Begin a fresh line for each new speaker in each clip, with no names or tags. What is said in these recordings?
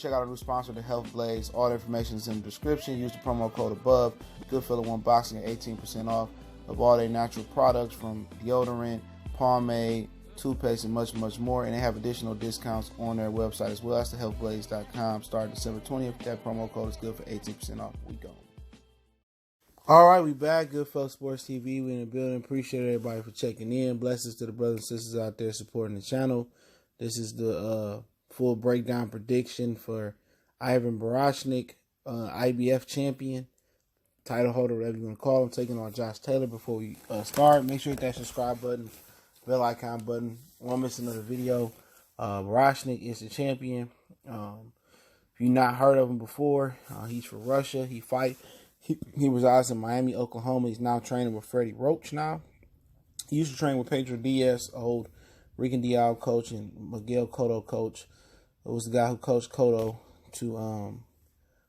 check out our new sponsor, the Health Blaze. All the information is in the description. Use the promo code above. Goodfellow Unboxing at 18% off of all their natural products from deodorant, pomade, toothpaste, and much, much more. And they have additional discounts on their website as well. That's thehealthblaze.com. Starting December 20th. That promo code is good for 18% off. We go. All right, we back. Goodfellow Sports TV. We in the building. Appreciate everybody for checking in. Blessings to the brothers and sisters out there supporting the channel. This is the full breakdown prediction for Ivan Baranchyk, IBF champion, title holder, whatever you want to call him, taking on Josh Taylor. Before we start, make sure you hit that subscribe button, bell icon button. Won't miss another video. Baranchyk is the champion. If you've not heard of him before, he's from Russia. He resides in Miami, Oklahoma. He's now training with Freddie Roach now. He used to train with Pedro Diaz, old Rican Dial coach, and Miguel Cotto coach. It was the guy who coached Cotto to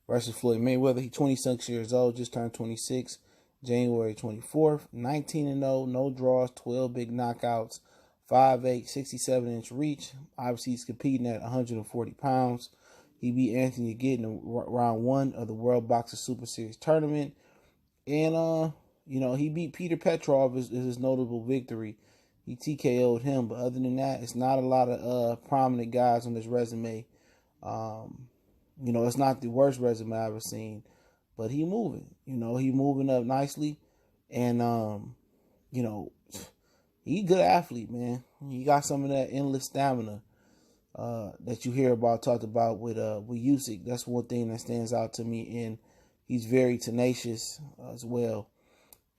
versus Floyd Mayweather. He's 26 years old, just turned 26, January 24th. 19-0, no draws, 12 big knockouts, 5'8", 67-inch reach. Obviously, he's competing at 140 pounds. He beat Anthony Gitt in round 1 of the World Boxing Super Series tournament. And, he beat Peter Petrov is his notable victory. He TKO'd him, but other than that, it's not a lot of prominent guys on this resume. It's not the worst resume I've ever seen, but he moving. He moving up nicely, and he a good athlete, man. He got some of that endless stamina that you hear about, talked about with Usyk. That's one thing that stands out to me, and he's very tenacious as well.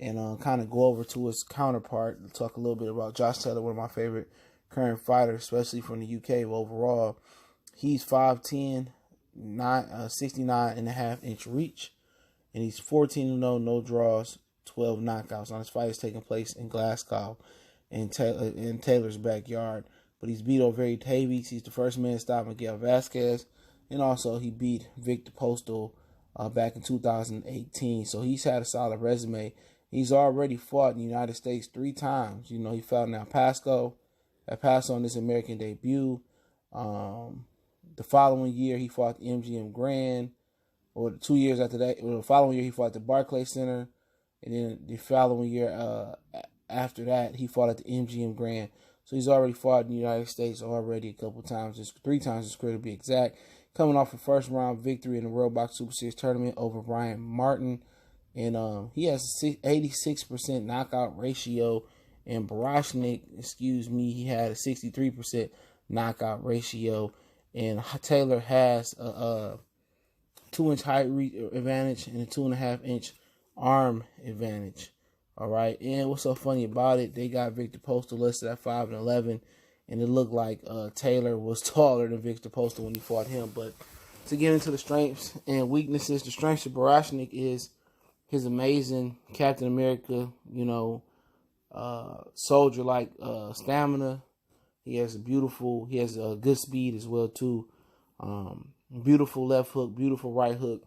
And kind of go over to his counterpart, talk a little bit about Josh Taylor, one of my favorite current fighters, especially from the UK. But overall, he's 5'10", 69.5-inch reach, and he's 14-0, no draws, 12 knockouts. On his fight is taking place in Glasgow, in Taylor's backyard. But he's beat Overi Davies. He's the first man to stop Miguel Vasquez, and also he beat Victor Postal back in 2018. So he's had a solid resume. He's already fought in the United States 3 times. He fought in El Paso on his American debut. The following year, he fought the MGM Grand. Or 2 years after that, the following year, he fought at the Barclays Center. And then the following year after that, he fought at the MGM Grand. So he's already fought in the United States already a couple times. Just 3 times his career to be exact. Coming off a first-round victory in the World Boxing Super Series tournament over Ryan Martin. And he has a 86% knockout ratio. And Baranchyk, he had a 63% knockout ratio. And Taylor has a 2-inch height advantage and a 2.5-inch arm advantage. All right. And what's so funny about it, they got Victor Postal listed at 5'11", and it looked like Taylor was taller than Victor Postal when he fought him. But to get into the strengths and weaknesses, the strengths of Baranchyk is his amazing Captain America, soldier-like stamina. He has a good speed as well too. Beautiful left hook, beautiful right hook,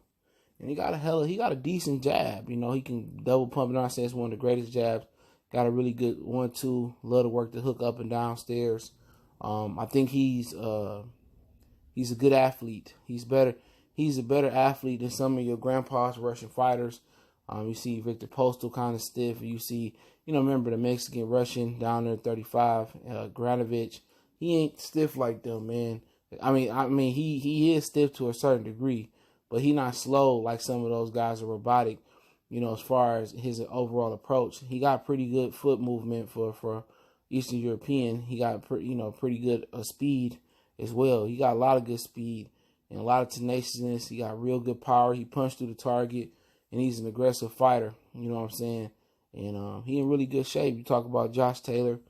and he got a decent jab. He can double pump it on. I say it's one of the greatest jabs. Got a really good 1-2. Love to work the hook up and downstairs. I think he's a good athlete. He's a better athlete than some of your grandpa's Russian fighters. You see Victor Postal kind of stiff. You see, remember the Mexican Russian down there, 35, Granovich. He ain't stiff like them, man. I mean, he is stiff to a certain degree, but he not slow like some of those guys are robotic. As far as his overall approach, he got pretty good foot movement for Eastern European. He got pretty good speed as well. He got a lot of good speed and a lot of tenaciousness. He got real good power. He punched through the target. And he's an aggressive fighter, you know what I'm saying? And he in really good shape. You talk about Josh Taylor,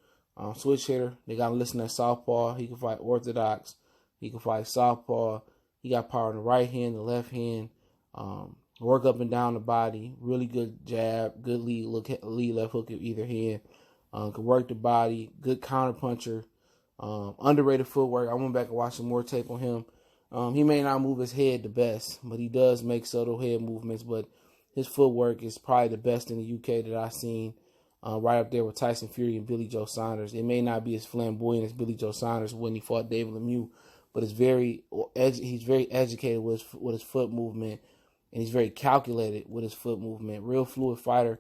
switch hitter. They got him listed at southpaw. He can fight orthodox. He can fight southpaw. He got power in the right hand, the left hand. Work up and down the body. Really good jab. Good lead left hook at either hand. Can work the body. Good counter puncher. Underrated footwork. I went back and watched some more tape on him. He may not move his head the best, but he does make subtle head movements. But his footwork is probably the best in the UK that I've seen, right up there with Tyson Fury and Billy Joe Saunders. It may not be as flamboyant as Billy Joe Saunders when he fought David Lemieux, but he's very educated with his foot movement, and he's very calculated with his foot movement. Real fluid fighter,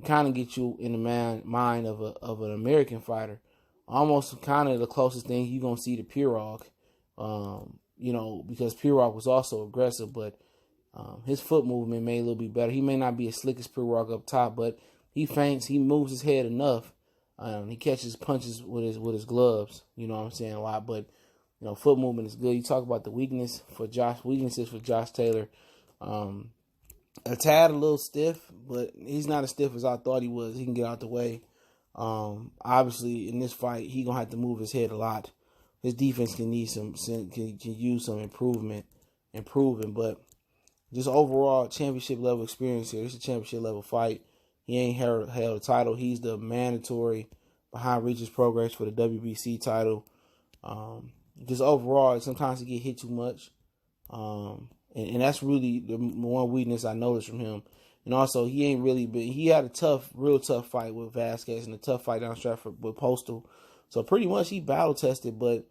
kind of get you in the mind of an American fighter, almost kind of the closest thing you're gonna see to Pirog, because Pirog was also aggressive, but his foot movement may a little bit better. He may not be as slick as Pirog up top, but he feints, he moves his head enough. He catches punches with his gloves. You know what I'm saying, a lot, but foot movement is good. You talk about the weaknesses for Josh Taylor. A tad a little stiff, but he's not as stiff as I thought he was. He can get out the way. Obviously, in this fight, he gonna have to move his head a lot. His defense can use some improving, but just overall championship level experience here. This is a championship level fight. He ain't held a title. He's the mandatory behind reaches progress for the WBC title. Just overall, sometimes he get hit too much. And that's really the one weakness I noticed from him. And also, he had a real tough fight with Vasquez and a tough fight down Stratford with Postal. So pretty much he battle tested, but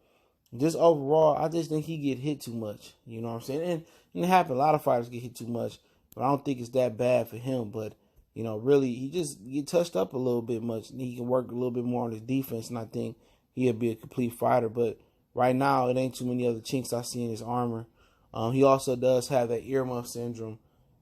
just overall, I just think he get hit too much. You know what I'm saying? And it happens. A lot of fighters get hit too much, but I don't think it's that bad for him. But, really, he just get touched up a little bit much. And he can work a little bit more on his defense, and I think he'll be a complete fighter. But right now, it ain't too many other chinks I see in his armor. He also does have that earmuff syndrome,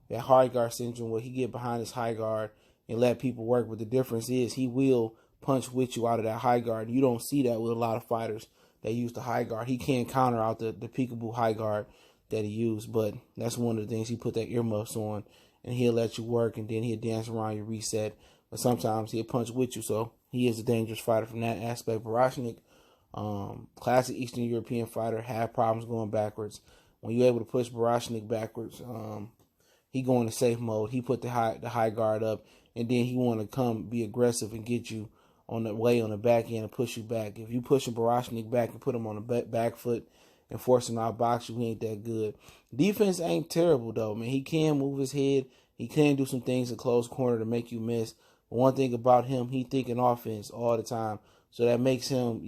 that high guard syndrome, where he get behind his high guard and let people work. But the difference is he will punch with you out of that high guard. You don't see that with a lot of fighters that use the high guard. He can't counter out the peekaboo high guard that he used, but that's one of the things. He put that earmuffs on, and he'll let you work, and then he'll dance around your reset. But sometimes he'll punch with you, so he is a dangerous fighter from that aspect. Baranchyk, classic Eastern European fighter, had problems going backwards. When you're able to push Baranchyk backwards, he go into safe mode. He put the high guard up, and then he want to come be aggressive and get you on the back end and push you back. If you push a Baranchyk back and put him on the back foot and force him out box you, he ain't that good. Defense ain't terrible though, man. He can move his head. He can do some things in close corner to make you miss. But one thing about him, he thinking offense all the time, so that makes him,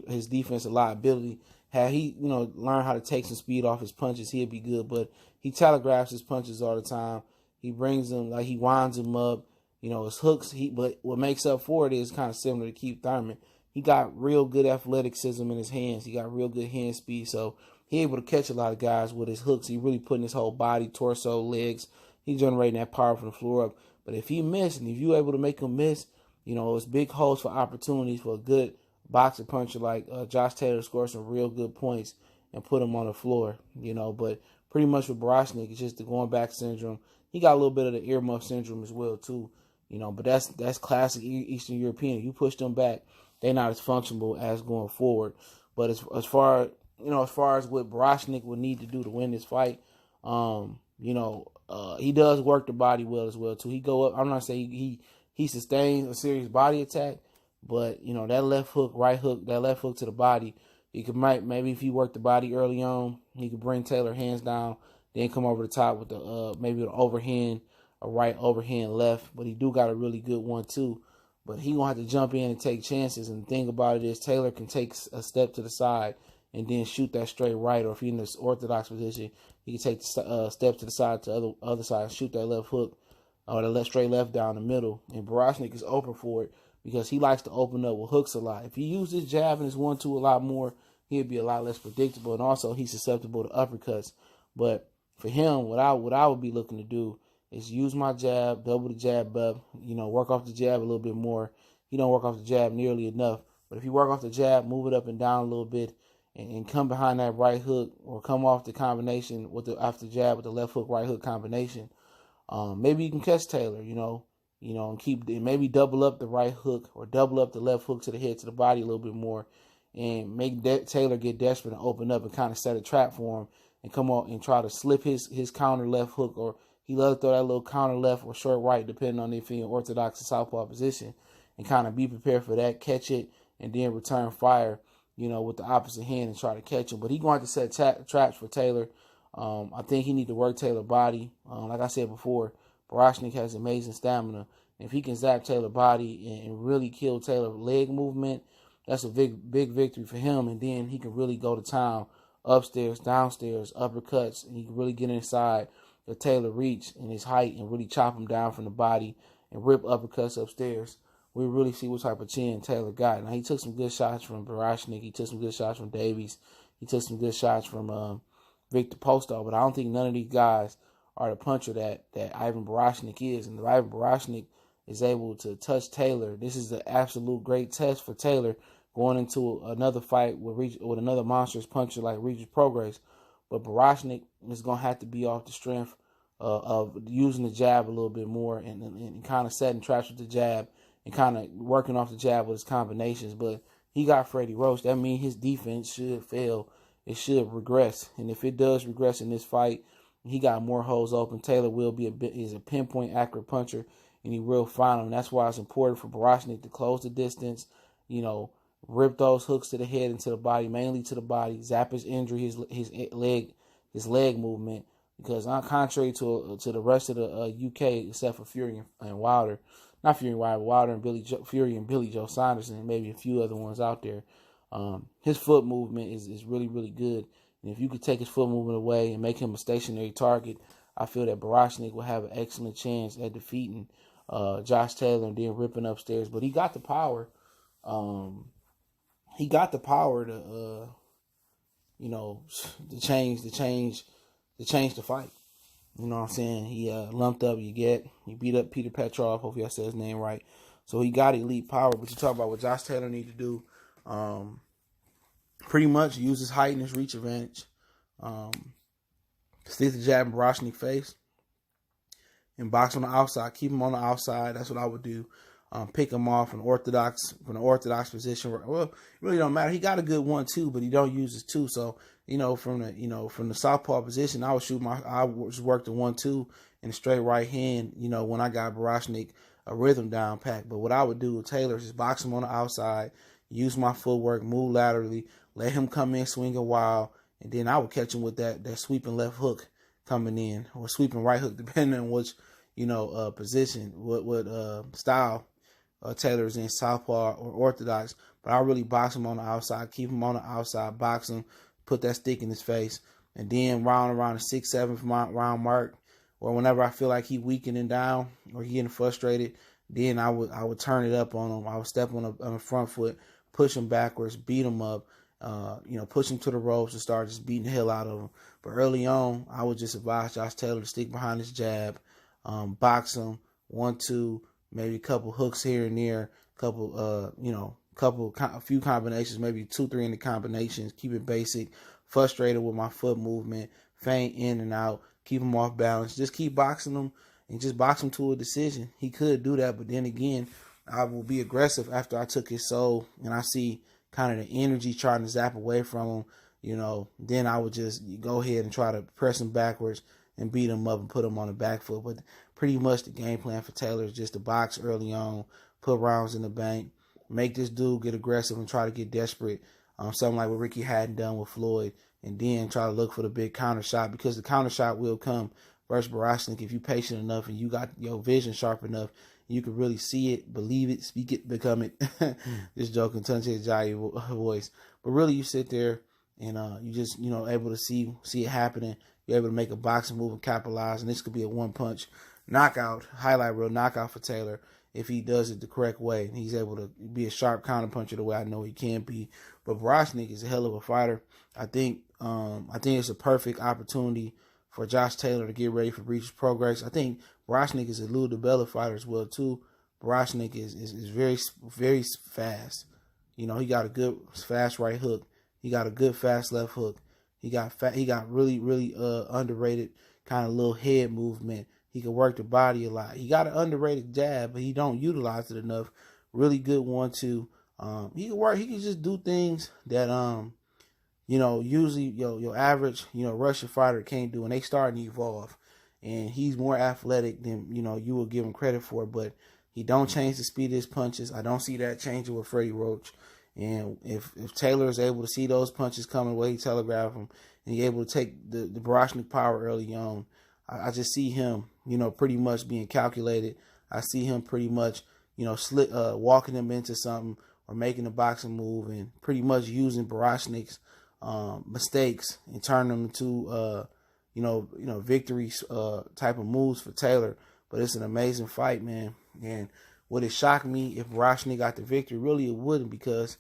his defensive liability. Had he, learn how to take some speed off his punches, he'd be good. But he telegraphs his punches all the time. He brings them, like he winds them up. His hooks. But what makes up for it is kind of similar to Keith Thurman. He got real good athleticism in his hands. He got real good hand speed. So he able to catch a lot of guys with his hooks. He really putting his whole body, torso, legs. He's generating that power from the floor up. But if he missed, and if you able to make him miss, it's big holes for opportunities for a good boxer puncher like Josh Taylor score some real good points and put him on the floor, But pretty much with Baranchyk, it's just the going back syndrome. He got a little bit of the earmuff syndrome as well too, But that's classic Eastern European. If you push them back, they're not as functional as going forward. But as far as what Baranchyk would need to do to win this fight, he does work the body well as well too. He go up. I'm not saying he sustains a serious body attack. But, that left hook, right hook, that left hook to the body, he could maybe if he worked the body early on, he could bring Taylor hands down, then come over the top with the maybe an overhand, a right overhand left. But he do got a really good one too. But he going to have to jump in and take chances. And the thing about it is Taylor can take a step to the side and then shoot that straight right. Or if he's in this orthodox position, he can take the step to the side to the other side and shoot that left hook or the straight left down the middle. And Baranchyk is open for it, because he likes to open up with hooks a lot. If he used his jab and his 1-2 a lot more, he'd be a lot less predictable. And also, he's susceptible to uppercuts. But for him, what I would be looking to do is use my jab, double the jab up, work off the jab a little bit more. He don't work off the jab nearly enough. But if you work off the jab, move it up and down a little bit, and come behind that right hook, or come off the combination after jab with the left hook, right hook combination, maybe you can catch Taylor, and maybe double up the right hook or double up the left hook to the head, to the body a little bit more, and make Taylor get desperate and open up and kind of set a trap for him and come out and try to slip his counter left hook, or he love to throw that little counter left or short right, depending on if he's in orthodox or southpaw position, and kind of be prepared for that, catch it, and then return fire, with the opposite hand and try to catch him. But he's going to have to set traps for Taylor. I think he need to work Taylor's body. Like I said before, Baranchyk has amazing stamina. If he can zap Taylor's body and really kill Taylor's leg movement, that's a big victory for him. And then he can really go to town upstairs, downstairs, uppercuts, and he can really get inside the Taylor reach and his height and really chop him down from the body and rip uppercuts upstairs. We really see what type of chin Taylor got. Now, he took some good shots from Baranchyk. He took some good shots from Davies. He took some good shots from Victor Postol. But I don't think none of these guys are the puncher that Ivan Baranchyk is. And if Ivan Baranchyk is able to touch Taylor, this is the absolute great test for Taylor going into another fight with another monstrous puncher like Regis Prograis. But Baranchyk is going to have to be off the strength of using the jab a little bit more and kind of setting traps with the jab and kind of working off the jab with his combinations. But he got Freddie Roach. That means his defense should fail. It should regress. And if it does regress in this fight, he got more holes open. Taylor is a pinpoint accurate puncher, and he will find them. That's why it's important for Baranchyk to close the distance, rip those hooks to the head and to the body, mainly to the body, zap his injury, his leg movement. Because contrary to the rest of the UK, except for Fury and Wilder, not Fury and Wilder and Fury and Billy Joe Saunders and maybe a few other ones out there, his foot movement is really, really good. And if you could take his foot movement away and make him a stationary target, I feel that Baranchyk will have an excellent chance at defeating Josh Taylor and then ripping upstairs. But he got the power. He got the power to change the fight. You know what I'm saying? He lumped up he beat up Peter Petrov, hopefully I said his name right. So he got elite power, but you talk about what Josh Taylor need to do. Pretty much use his height and his reach advantage. Stick the jab in Baranchyk face and box on the outside. Keep him on the outside. That's what I would do. Pick him off from the orthodox position. Well, it really don't matter. He got a good 1-2, but he don't use his 2. So from the southpaw position, I would just work the 1-2 in a straight right hand. When I got Baranchyk a rhythm down pack. But what I would do with Taylor is just box him on the outside, use my footwork, move laterally, let him come in, swing a while, and then I would catch him with that sweeping left hook coming in, or sweeping right hook, depending on which position, what style Taylor is in, southpaw or orthodox. But I really box him on the outside, keep him on the outside, box him, put that stick in his face, and then around the 6th, 7th round mark, or whenever I feel like he weakening down or he getting frustrated, then I would turn it up on him. I would step on the front foot, push him backwards, beat him up, push him to the ropes and start just beating the hell out of him. But early on, I would just advise Josh Taylor to stick behind his jab, box him, 1-2, maybe a couple hooks here and there, a few combinations, maybe 2-3 in the combinations. Keep it basic. Frustrated with my foot movement, feint in and out, keep him off balance. Just keep boxing him and just box him to a decision. He could do that, but then again, I will be aggressive after I took his soul and I see kind of the energy trying to zap away from him. Then I would just go ahead and try to press him backwards and beat him up and put him on the back foot. But pretty much the game plan for Taylor is just to box early on, put rounds in the bank, make this dude get aggressive and try to get desperate. Something like what Ricky hadn't done with Floyd, and then try to look for the big counter shot, because the counter shot will come versus Baranchyk if you're patient enough and you got your vision sharp enough. You can really see it, believe it, speak it, become it. Just joking, touch his jolly voice. But really, you sit there and you just able to see it happening. You're able to make a boxing move and capitalize, and this could be a one-punch knockout, highlight reel knockout for Taylor if he does it the correct way and he's able to be a sharp counterpuncher the way I know he can be. But Baranchyk is a hell of a fighter. I think it's a perfect opportunity for Josh Taylor to get ready for Regis Prograis. I think Baranchyk is a Lou DiBella fighter as well too. Baranchyk is very, very fast. He got a good fast right hook. He got a good fast left hook. He got really, really underrated kind of little head movement. He can work the body a lot. He got an underrated jab, but he don't utilize it enough. Really good 1-2. He can work. He can just do things that usually your average Russian fighter can't do, and they starting to evolve. And he's more athletic than you will give him credit for. But he don't change the speed of his punches. I don't see that changing with Freddie Roach. And if Taylor is able to see those punches coming the way he telegraphed them, and he's able to take the Baranchyk power early on, I just see him, pretty much being calculated. I see him pretty much, walking him into something, or making a boxing move and pretty much using Baranchyks mistakes and turn them into victories type of moves for Taylor. But it's an amazing fight, man. And would it shock me if Baranchyk got the victory? Really, it wouldn't, because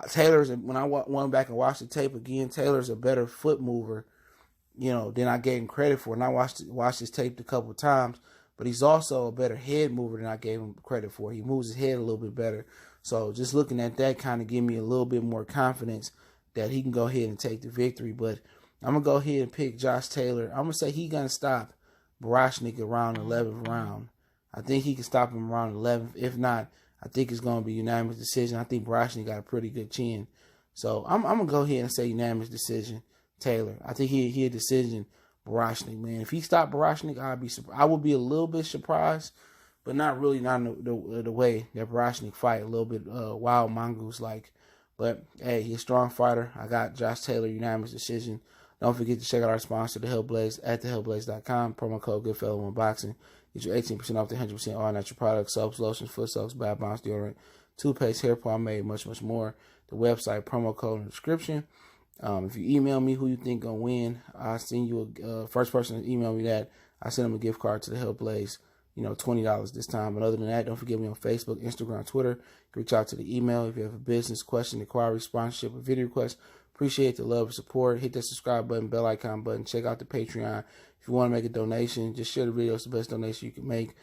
Taylor's, when I went back and watched the tape again, Taylor's a better foot mover, than I gave him credit for. And I watched his tape a couple of times, but he's also a better head mover than I gave him credit for. He moves his head a little bit better. So just looking at that kind of gave me a little bit more confidence that he can go ahead and take the victory. But I'm going to go ahead and pick Josh Taylor. I'm going to say he's going to stop Baranchyk around the 11th round. I think he can stop him around the 11th. If not, I think it's going to be unanimous decision. I think Baranchyk got a pretty good chin. So I'm going to go ahead and say unanimous decision, Taylor. I think he a decision Baranchyk, man. If he stopped Baranchyk, I would be a little bit surprised, but not really, not in the way that Baranchyk fight, a little bit wild mongoose-like. But, hey, he's a strong fighter. I got Josh Taylor, unanimous decision. Don't forget to check out our sponsor, The Hellblaze, at thehellblaze.com. Promo code GoodFellow1Boxing. Get you 18% off the 100% all natural products, soaps, lotions, foot soaks, bath bombs, deodorant, toothpaste, hair pomade, much, much more. The website, promo code in the description. If you email me who you think gonna win, I'll send you a first person to email me that. I send them a gift card to The Hellblaze. $20 this time. But other than that, don't forget me on Facebook, Instagram, Twitter. Reach out to the email if you have a business question, inquiry, sponsorship, or video request. Appreciate the love and support. Hit that subscribe button, bell icon button. Check out the Patreon. If you want to make a donation, just share the video. It's the best donation you can make.